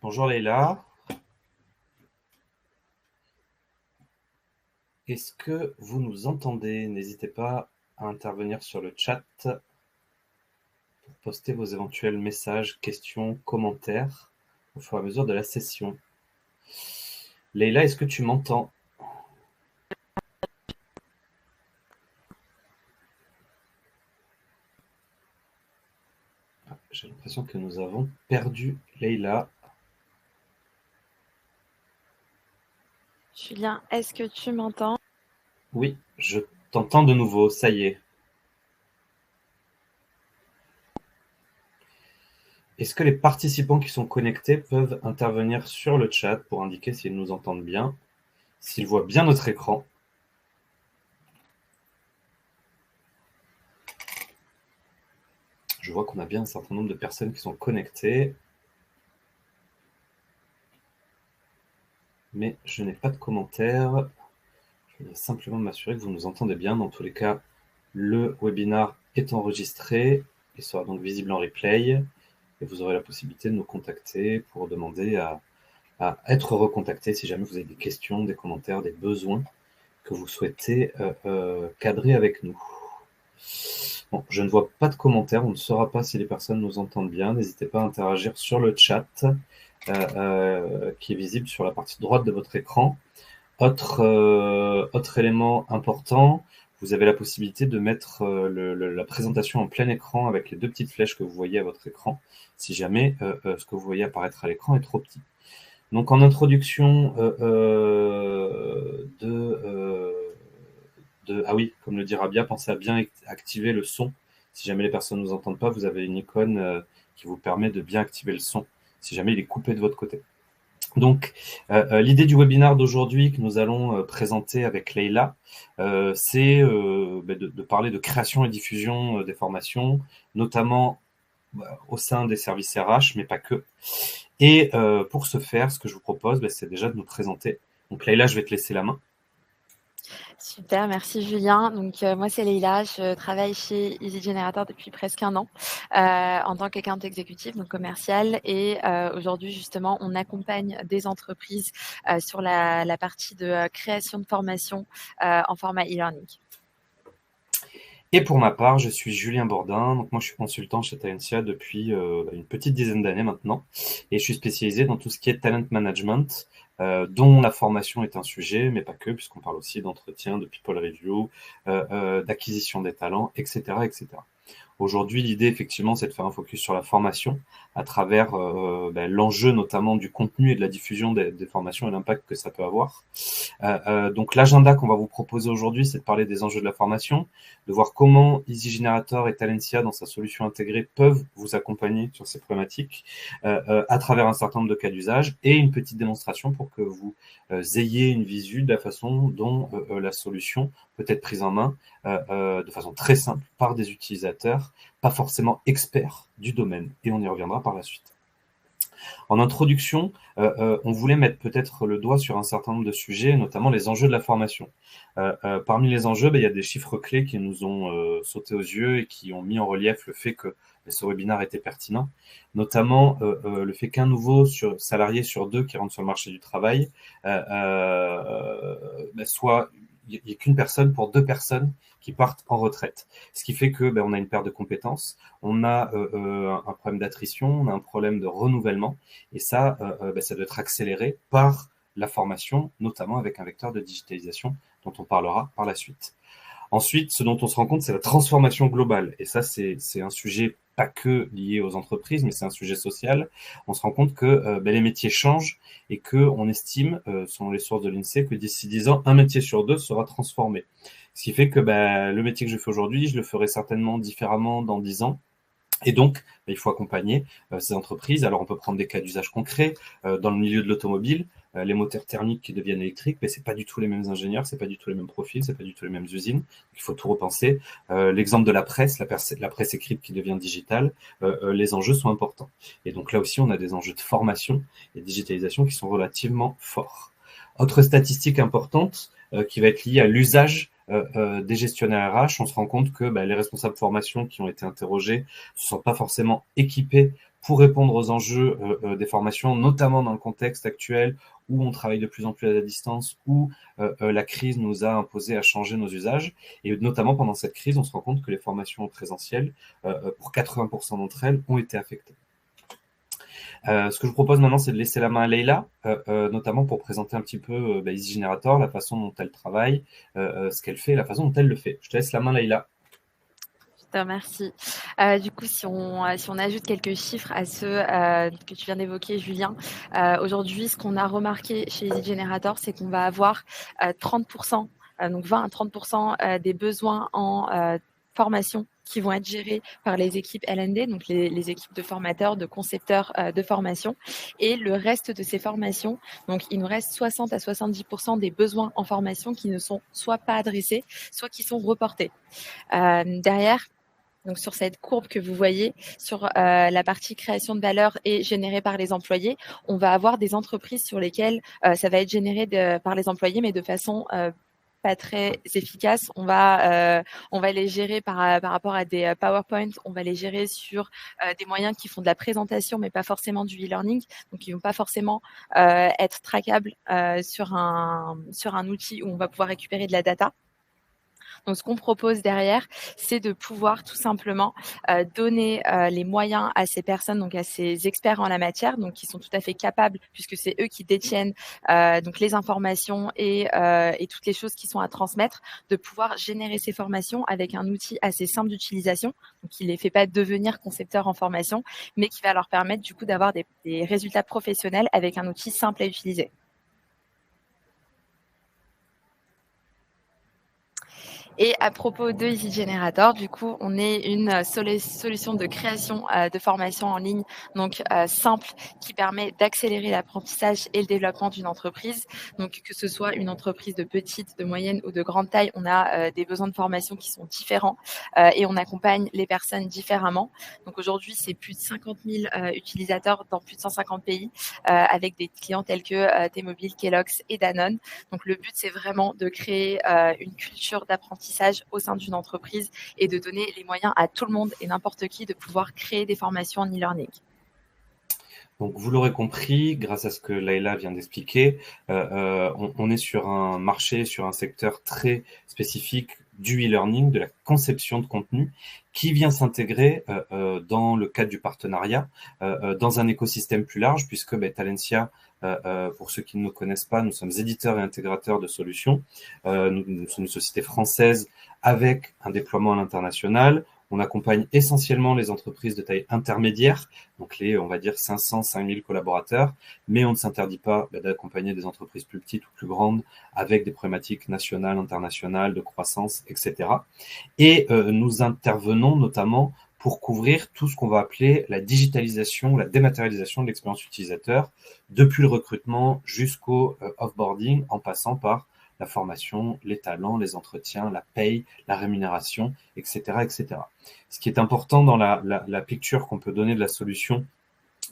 Bonjour Leïla. Est-ce que vous nous entendez? N'hésitez pas à intervenir sur le chat pour poster vos éventuels messages, questions, commentaires au fur et à mesure de la session. Leïla, est-ce que tu m'entends? J'ai l'impression que nous avons perdu Leïla. Julien, est-ce que tu m'entends? Oui, je t'entends de nouveau, ça y est. Est-ce que les participants qui sont connectés peuvent intervenir sur le chat pour indiquer s'ils nous entendent bien, s'ils voient bien notre écran? Je vois qu'on a bien un certain nombre de personnes qui sont connectées, mais je n'ai pas de commentaires. Je vais simplement m'assurer que vous nous entendez bien. Dans tous les cas, le webinar est enregistré et sera donc visible en replay. Et vous aurez la possibilité de nous contacter pour demander à être recontacté si jamais vous avez des questions, des commentaires, des besoins que vous souhaitez cadrer avec nous. Bon, je ne vois pas de commentaires, on ne saura pas si les personnes nous entendent bien. N'hésitez pas à interagir sur le chat qui est visible sur la partie droite de votre écran. Autre élément important, vous avez la possibilité de mettre la présentation en plein écran avec les deux petites flèches que vous voyez à votre écran, si jamais ce que vous voyez apparaître à l'écran est trop petit. Donc en introduction ah oui, comme le dit Rabia, pensez à bien activer le son. Si jamais les personnes ne vous entendent pas, vous avez une icône qui vous permet de bien activer le son, si jamais il est coupé de votre côté. Donc, l'idée du webinaire d'aujourd'hui que nous allons présenter avec Leïla, c'est de parler de création et diffusion des formations, notamment au sein des services RH, mais pas que. Et pour ce faire, ce que je vous propose, c'est déjà de nous présenter. Donc Leïla, je vais te laisser la main. Super, merci Julien. Donc moi c'est Leïla, je travaille chez Easy Generator depuis presque 1 an en tant qu'account exécutif, donc commercial. Et aujourd'hui justement, on accompagne des entreprises sur la partie de création de formation en format e-learning. Et pour ma part, je suis Julien Bordin. Donc moi, je suis consultant chez Talentia depuis une petite dizaine d'années maintenant. Et je suis spécialisé dans tout ce qui est talent management, dont la formation est un sujet, mais pas que, puisqu'on parle aussi d'entretien, de people review, d'acquisition des talents, etc., etc. Aujourd'hui, l'idée, effectivement, c'est de faire un focus sur la formation à travers l'enjeu notamment du contenu et de la diffusion des formations et l'impact que ça peut avoir. Donc, l'agenda qu'on va vous proposer aujourd'hui, c'est de parler des enjeux de la formation, de voir comment Easy Generator et Talentia, dans sa solution intégrée, peuvent vous accompagner sur ces problématiques à travers un certain nombre de cas d'usage et une petite démonstration pour que vous ayez une visu de la façon dont la solution peut être prise en main de façon très simple par des utilisateurs, pas forcément experts du domaine. Et on y reviendra par la suite. En introduction, on voulait mettre peut-être le doigt sur un certain nombre de sujets, notamment les enjeux de la formation. Parmi les enjeux, il y a des chiffres clés qui nous ont sauté aux yeux et qui ont mis en relief le fait que ce webinaire était pertinent, notamment le fait qu'un nouveau salarié sur 2 qui rentre sur le marché du travail soit il n'y a qu'une personne pour 2 personnes qui partent en retraite. Ce qui fait que on a une perte de compétences, on a un problème d'attrition, on a un problème de renouvellement, et ça, ça doit être accéléré par la formation, notamment avec un vecteur de digitalisation dont on parlera par la suite. Ensuite, ce dont on se rend compte, c'est la transformation globale. Et ça, c'est un sujet pas que lié aux entreprises, mais c'est un sujet social. On se rend compte que les métiers changent et qu'on estime, selon les sources de l'INSEE, que d'ici 10 ans, un métier sur 2 sera transformé. Ce qui fait que le métier que je fais aujourd'hui, je le ferai certainement différemment dans 10 ans. Et donc, il faut accompagner ces entreprises. Alors, on peut prendre des cas d'usage concrets dans le milieu de l'automobile, les moteurs thermiques qui deviennent électriques, mais c'est pas du tout les mêmes ingénieurs, c'est pas du tout les mêmes profils, c'est pas du tout les mêmes usines. Il faut tout repenser. L'exemple de la presse écrite qui devient digitale, les enjeux sont importants. Et donc là aussi, on a des enjeux de formation et de digitalisation qui sont relativement forts. Autre statistique importante qui va être liée à l'usage des gestionnaires RH, on se rend compte que les responsables de formation qui ont été interrogés ne se sont pas forcément équipés pour répondre aux enjeux des formations, notamment dans le contexte actuel où on travaille de plus en plus à la distance, où la crise nous a imposé à changer nos usages. Et notamment pendant cette crise, on se rend compte que les formations présentielles, pour 80% d'entre elles, ont été affectées. Ce que je vous propose maintenant, c'est de laisser la main à Leïla, notamment pour présenter un petit peu Easy Generator, la façon dont elle travaille, ce qu'elle fait, la façon dont elle le fait. Je te laisse la main, Leïla. Je te remercie. Du coup, si on ajoute quelques chiffres à ceux que tu viens d'évoquer, Julien, aujourd'hui, ce qu'on a remarqué chez Easy Generator, c'est qu'on va avoir 30%, donc 20 à 30% des besoins en formation qui vont être gérés par les équipes L&D, donc les équipes de formateurs, de concepteurs de formation. Et le reste de ces formations, donc il nous reste 60 à 70% des besoins en formation qui ne sont soit pas adressés, soit qui sont reportés. Derrière, donc sur cette courbe que vous voyez, sur la partie création de valeur et générée par les employés, on va avoir des entreprises sur lesquelles ça va être généré par les employés, mais de façon pas très efficace. On va les gérer par rapport à des PowerPoint, on va les gérer sur des moyens qui font de la présentation, mais pas forcément du e-learning, donc ils vont pas forcément être trackables sur un outil où on va pouvoir récupérer de la data. Donc, ce qu'on propose derrière, c'est de pouvoir tout simplement donner les moyens à ces personnes, donc à ces experts en la matière, donc qui sont tout à fait capables, puisque c'est eux qui détiennent donc les informations et toutes les choses qui sont à transmettre, de pouvoir générer ces formations avec un outil assez simple d'utilisation, donc qui les fait pas devenir concepteurs en formation, mais qui va leur permettre du coup d'avoir des résultats professionnels avec un outil simple à utiliser. Et à propos de Easy Generator, du coup, on est une solution de création de formation en ligne, donc simple, qui permet d'accélérer l'apprentissage et le développement d'une entreprise. Donc, que ce soit une entreprise de petite, de moyenne ou de grande taille, on a des besoins de formation qui sont différents et on accompagne les personnes différemment. Donc, aujourd'hui, c'est plus de 50 000 utilisateurs dans plus de 150 pays avec des clients tels que T-Mobile, Kellogg's et Danone. Donc, le but, c'est vraiment de créer une culture d'apprentissage au sein d'une entreprise et de donner les moyens à tout le monde et n'importe qui de pouvoir créer des formations en e-learning. Donc, vous l'aurez compris, grâce à ce que Leïla vient d'expliquer, on est sur un marché, sur un secteur très spécifique du e-learning, de la conception de contenu, qui vient s'intégrer dans le cadre du partenariat, dans un écosystème plus large, puisque Talentia, pour ceux qui ne nous connaissent pas, nous sommes éditeurs et intégrateurs de solutions. Nous sommes une société française avec un déploiement à l'international. On accompagne essentiellement les entreprises de taille intermédiaire, donc on va dire 500, 5000 collaborateurs, mais on ne s'interdit pas d'accompagner des entreprises plus petites ou plus grandes avec des problématiques nationales, internationales, de croissance, etc. Et nous intervenons notamment pour couvrir tout ce qu'on va appeler la digitalisation, la dématérialisation de l'expérience utilisateur, depuis le recrutement jusqu'au offboarding, en passant par la formation, les talents, les entretiens, la paye, la rémunération, etc., etc. Ce qui est important dans la picture qu'on peut donner de la solution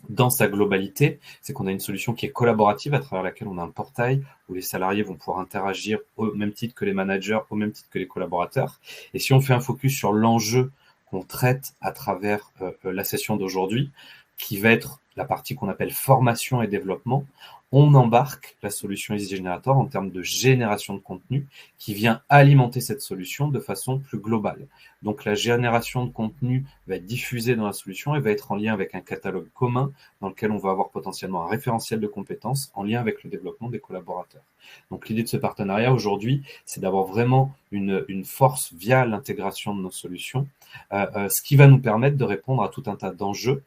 dans sa globalité, c'est qu'on a une solution qui est collaborative à travers laquelle on a un portail où les salariés vont pouvoir interagir au même titre que les managers, au même titre que les collaborateurs. Et si on fait un focus sur l'enjeu qu'on traite à travers la session d'aujourd'hui, qui va être la partie qu'on appelle formation et développement, on embarque la solution Easy Generator en termes de génération de contenu qui vient alimenter cette solution de façon plus globale. Donc la génération de contenu va être diffusée dans la solution et va être en lien avec un catalogue commun dans lequel on va avoir potentiellement un référentiel de compétences en lien avec le développement des collaborateurs. Donc l'idée de ce partenariat aujourd'hui, c'est d'avoir vraiment une force via l'intégration de nos solutions, ce qui va nous permettre de répondre à tout un tas d'enjeux,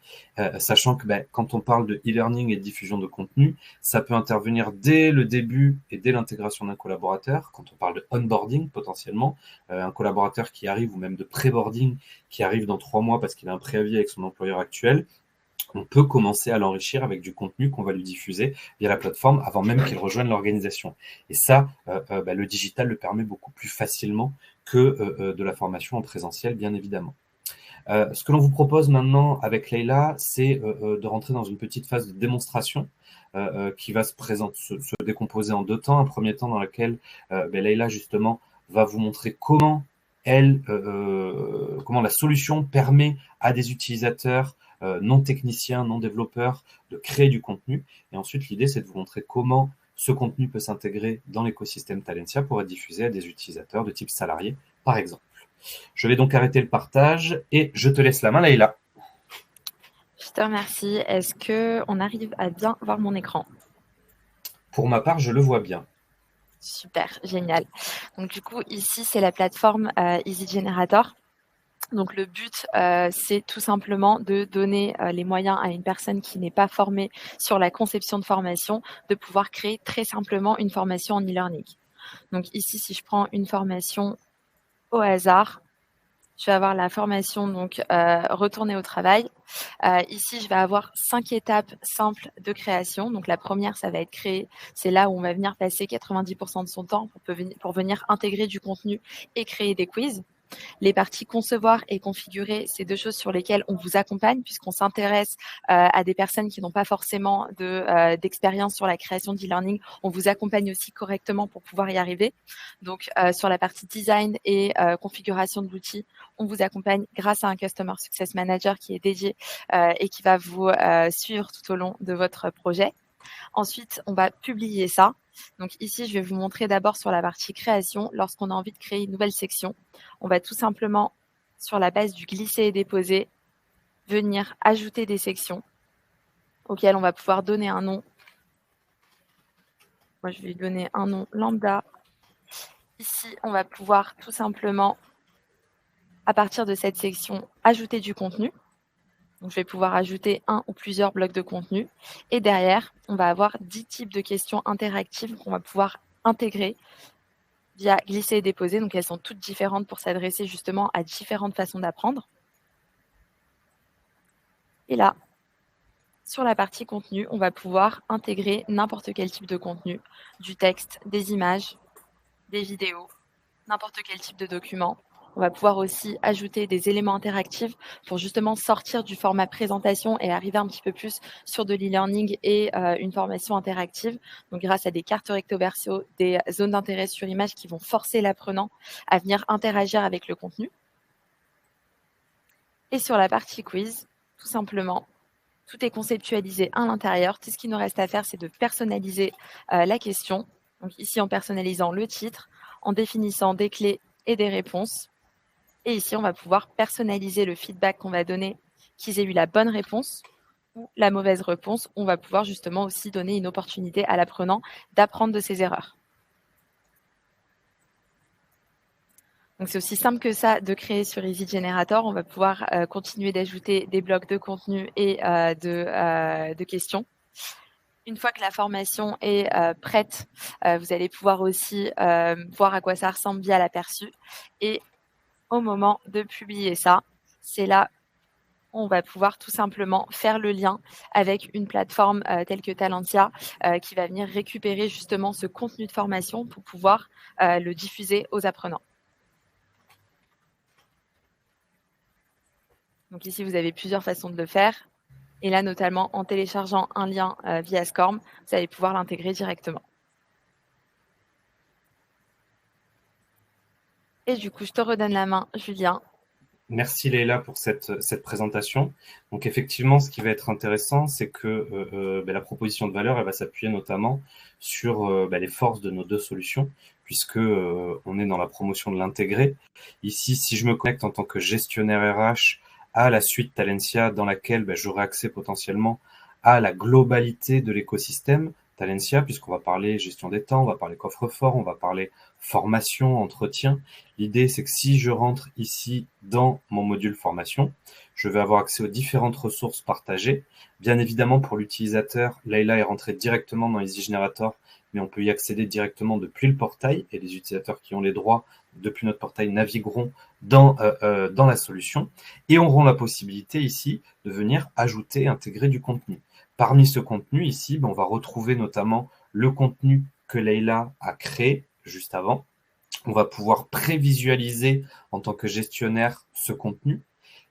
sachant que quand on parle de e-learning et de diffusion de contenu, ça peut intervenir dès le début et dès l'intégration d'un collaborateur. Quand on parle de onboarding, potentiellement, un collaborateur qui arrive, ou même de pré-boarding, qui arrive dans 3 mois parce qu'il a un préavis avec son employeur actuel, on peut commencer à l'enrichir avec du contenu qu'on va lui diffuser via la plateforme avant même qu'il rejoigne l'organisation. Et ça, le digital le permet beaucoup plus facilement que de la formation en présentiel, bien évidemment. Ce que l'on vous propose maintenant avec Leïla, c'est de rentrer dans une petite phase de démonstration qui va se décomposer en 2 temps. Un premier temps dans lequel Leïla, justement, va vous montrer comment comment la solution permet à des utilisateurs non techniciens, non développeurs, de créer du contenu. Et ensuite, l'idée, c'est de vous montrer comment ce contenu peut s'intégrer dans l'écosystème Talentia pour être diffusé à des utilisateurs de type salarié, par exemple. Je vais donc arrêter le partage et je te laisse la main, Leïla. Je te remercie. Est-ce qu'on arrive à bien voir mon écran? Pour ma part, je le vois bien. Super, génial. Donc du coup, ici, c'est la plateforme Easy Generator. Donc le but, c'est tout simplement de donner les moyens à une personne qui n'est pas formée sur la conception de formation de pouvoir créer très simplement une formation en e-learning. Donc ici, si je prends une formation au hasard, je vais avoir la formation donc retourner au travail. Ici, je vais avoir 5 étapes simples de création. Donc la première, ça va être créer. C'est là où on va venir passer 90% de son temps pour venir intégrer du contenu et créer des quiz. Les parties concevoir et configurer, c'est 2 choses sur lesquelles on vous accompagne puisqu'on s'intéresse à des personnes qui n'ont pas forcément d'expérience sur la création d'e-learning. On vous accompagne aussi correctement pour pouvoir y arriver. Donc, sur la partie design et configuration de l'outil, on vous accompagne grâce à un Customer Success Manager qui est dédié et qui va vous suivre tout au long de votre projet. Ensuite, on va publier ça. Donc ici, je vais vous montrer d'abord sur la partie création. Lorsqu'on a envie de créer une nouvelle section, on va tout simplement, sur la base du glisser et déposer, venir ajouter des sections auxquelles on va pouvoir donner un nom. Moi, je vais lui donner un nom lambda. Ici, on va pouvoir tout simplement, à partir de cette section, ajouter du contenu. Donc, je vais pouvoir ajouter un ou plusieurs blocs de contenu. Et derrière, on va avoir 10 types de questions interactives qu'on va pouvoir intégrer via glisser et déposer. Donc, elles sont toutes différentes pour s'adresser justement à différentes façons d'apprendre. Et là, sur la partie contenu, on va pouvoir intégrer n'importe quel type de contenu, du texte, des images, des vidéos, n'importe quel type de document. On va pouvoir aussi ajouter des éléments interactifs pour justement sortir du format présentation et arriver un petit peu plus sur de l'e-learning et une formation interactive. Donc, grâce à des cartes recto verso, des zones d'intérêt sur image qui vont forcer l'apprenant à venir interagir avec le contenu. Et sur la partie quiz, tout simplement, tout est conceptualisé à l'intérieur. Tout ce qu'il nous reste à faire, c'est de personnaliser la question. Donc ici, en personnalisant le titre, en définissant des clés et des réponses. Et ici, on va pouvoir personnaliser le feedback qu'on va donner, qu'ils aient eu la bonne réponse ou la mauvaise réponse. On va pouvoir justement aussi donner une opportunité à l'apprenant d'apprendre de ses erreurs. Donc, c'est aussi simple que ça de créer sur Easy Generator. On va pouvoir continuer d'ajouter des blocs de contenu et de questions. Une fois que la formation est prête, vous allez pouvoir aussi voir à quoi ça ressemble via l'aperçu. Et au moment de publier ça, c'est là où on va pouvoir tout simplement faire le lien avec une plateforme telle que Talentia qui va venir récupérer justement ce contenu de formation pour pouvoir le diffuser aux apprenants. Donc ici, vous avez plusieurs façons de le faire. Et là, notamment, en téléchargeant un lien via SCORM, vous allez pouvoir l'intégrer directement. Et du coup, je te redonne la main, Julien. Merci Leïla pour cette présentation. Donc effectivement, ce qui va être intéressant, c'est que la proposition de valeur, elle va s'appuyer notamment sur les forces de nos 2 solutions, puisque on est dans la promotion de l'intégré. Ici, si je me connecte en tant que gestionnaire RH à la suite Talentia, dans laquelle j'aurai accès potentiellement à la globalité de l'écosystème Talentia, puisqu'on va parler gestion des temps, on va parler coffre-fort, on va parler formation, entretien. L'idée, c'est que si je rentre ici dans mon module formation, je vais avoir accès aux différentes ressources partagées. Bien évidemment, pour l'utilisateur, Leïla est rentrée directement dans Easy Generator, mais on peut y accéder directement depuis le portail et les utilisateurs qui ont les droits depuis notre portail navigueront dans la solution et auront la possibilité ici de venir ajouter, intégrer du contenu. Parmi ce contenu ici, on va retrouver notamment le contenu que Leïla a créé juste avant. On va pouvoir prévisualiser en tant que gestionnaire ce contenu.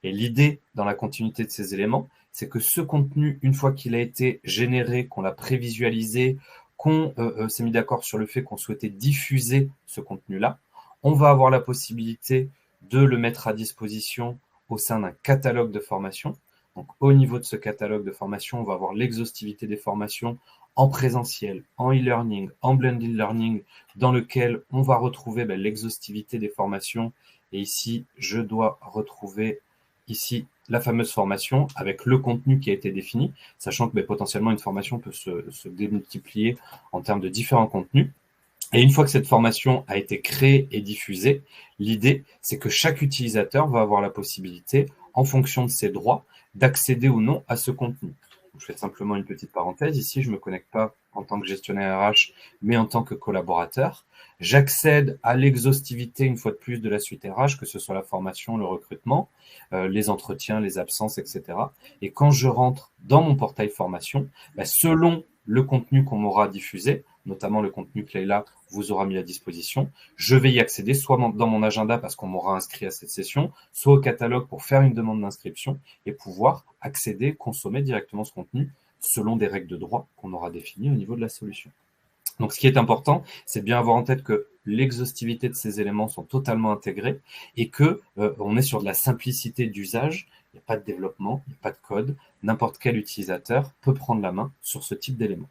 Et l'idée dans la continuité de ces éléments, c'est que ce contenu, une fois qu'il a été généré, qu'on l'a prévisualisé, qu'on s'est mis d'accord sur le fait qu'on souhaitait diffuser ce contenu-là, on va avoir la possibilité de le mettre à disposition au sein d'un catalogue de formation. Donc, au niveau de ce catalogue de formation, on va avoir l'exhaustivité des formations en présentiel, en e-learning, en blended learning, dans lequel on va retrouver l'exhaustivité des formations. Et ici, je dois retrouver ici la fameuse formation avec le contenu qui a été défini, sachant que potentiellement une formation peut se démultiplier en termes de différents contenus. Et une fois que cette formation a été créée et diffusée, l'idée, c'est que chaque utilisateur va avoir la possibilité, en fonction de ses droits, d'accéder ou non à ce contenu. Donc, je fais simplement une petite parenthèse. Ici, je ne me connecte pas en tant que gestionnaire RH, mais en tant que collaborateur. J'accède à l'exhaustivité, une fois de plus, de la suite RH, que ce soit la formation, le recrutement, les entretiens, les absences, etc. Et quand je rentre dans mon portail formation, selon le contenu qu'on m'aura diffusé, notamment le contenu que Leïla vous aura mis à disposition. Je vais y accéder soit dans mon agenda parce qu'on m'aura inscrit à cette session, soit au catalogue pour faire une demande d'inscription et pouvoir accéder, consommer directement ce contenu selon des règles de droit qu'on aura définies au niveau de la solution. Donc, ce qui est important, c'est de bien avoir en tête que l'exhaustivité de ces éléments sont totalement intégrés et que on est sur de la simplicité d'usage. Il n'y a pas de développement, il n'y a pas de code. N'importe quel utilisateur peut prendre la main sur ce type d'éléments.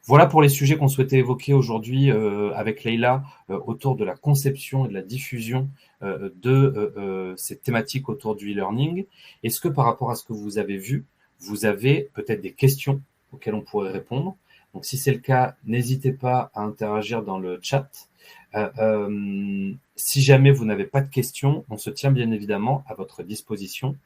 Voilà pour les sujets qu'on souhaitait évoquer aujourd'hui avec Leïla autour de la conception et de la diffusion de ces thématiques autour du e-learning. Est-ce que par rapport à ce que vous avez vu, vous avez peut-être des questions auxquelles on pourrait répondre? Donc si c'est le cas, n'hésitez pas à interagir dans le chat. Si jamais vous n'avez pas de questions, on se tient bien évidemment à votre disposition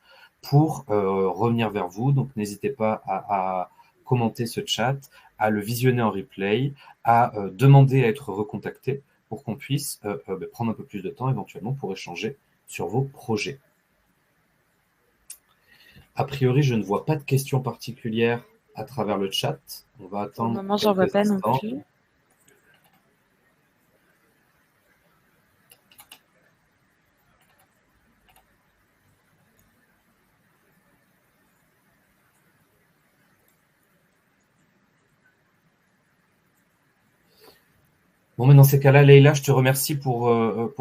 pour revenir vers vous. Donc n'hésitez pas à commenter ce chat, à le visionner en replay, à demander à être recontacté pour qu'on puisse prendre un peu plus de temps éventuellement pour échanger sur vos projets. A priori, je ne vois pas de questions particulières à travers le chat. On va attendre. Pour le moment, j'en vois pas non plus. Bon, mais dans ces cas-là, Leïla, je te remercie pour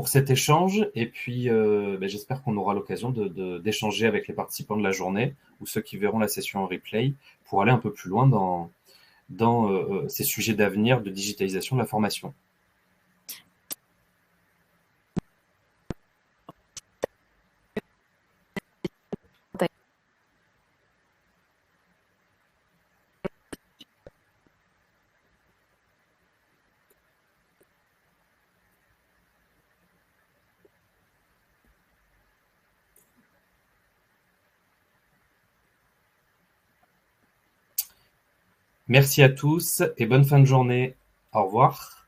cet échange. Et puis, j'espère qu'on aura l'occasion d'échanger avec les participants de la journée ou ceux qui verront la session en replay pour aller un peu plus loin dans ces sujets d'avenir de digitalisation de la formation. Merci à tous et bonne fin de journée. Au revoir.